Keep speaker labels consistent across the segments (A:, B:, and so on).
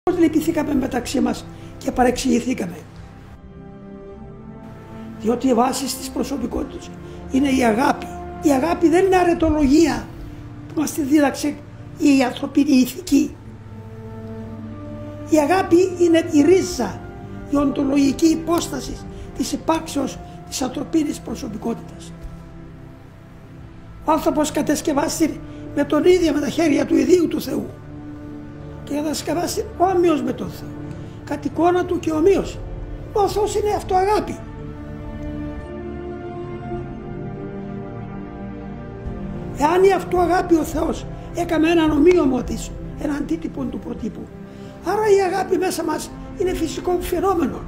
A: Πώς λυπηθήκαμε μεταξύ μας και παρεξηγηθήκαμε. Διότι η βάση της προσωπικότητας είναι η αγάπη. Η αγάπη δεν είναι αρετολογία που μας τη δίδαξε η ανθρωπίνη ηθική. Η αγάπη είναι η ρίζα, η οντολογική υπόσταση της υπάρξεως της ανθρωπίνης προσωπικότητας. Ο άνθρωπος κατασκευάστηκε με τον ίδιο με τα χέρια του ιδίου του Θεού και κατασκευάστηκε όμοιος με τον Θεό, κατ' εικόνα του και ομοίως. Ο Θεός είναι αυτό αγάπη. Εάν η αυτό αγάπη ο Θεός έκαμε έναν ομοίωμο της, έναν αντίτυπο του προτύπου, άρα η αγάπη μέσα μας είναι φυσικό φαινόμενο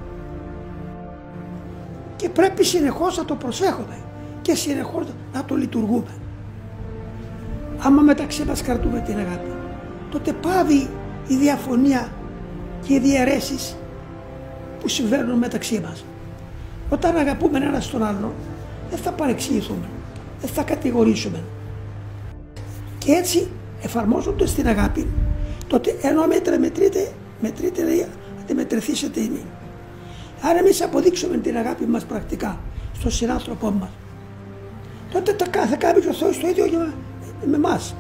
A: και πρέπει συνεχώς να το προσέχουμε και συνεχώς να το λειτουργούμε. Άμα μεταξύ μας κρατούμε την αγάπη, τότε πάβει η διαφωνία και οι διαιρέσεις που συμβαίνουν μεταξύ μας. Όταν αγαπούμε ένας τον άλλον, δεν θα παρεξηγηθούμε, δεν θα κατηγορήσουμε. Και έτσι, εφαρμόζοντας την αγάπη, τότε ενώ μετρείτε λέει, αντιμετρηθήσετε ημί. Άρα εμείς αποδείξουμε την αγάπη μας πρακτικά στον συνάνθρωπό μας, τότε θα κάνει και ο Θεός το ίδιο με εμάς.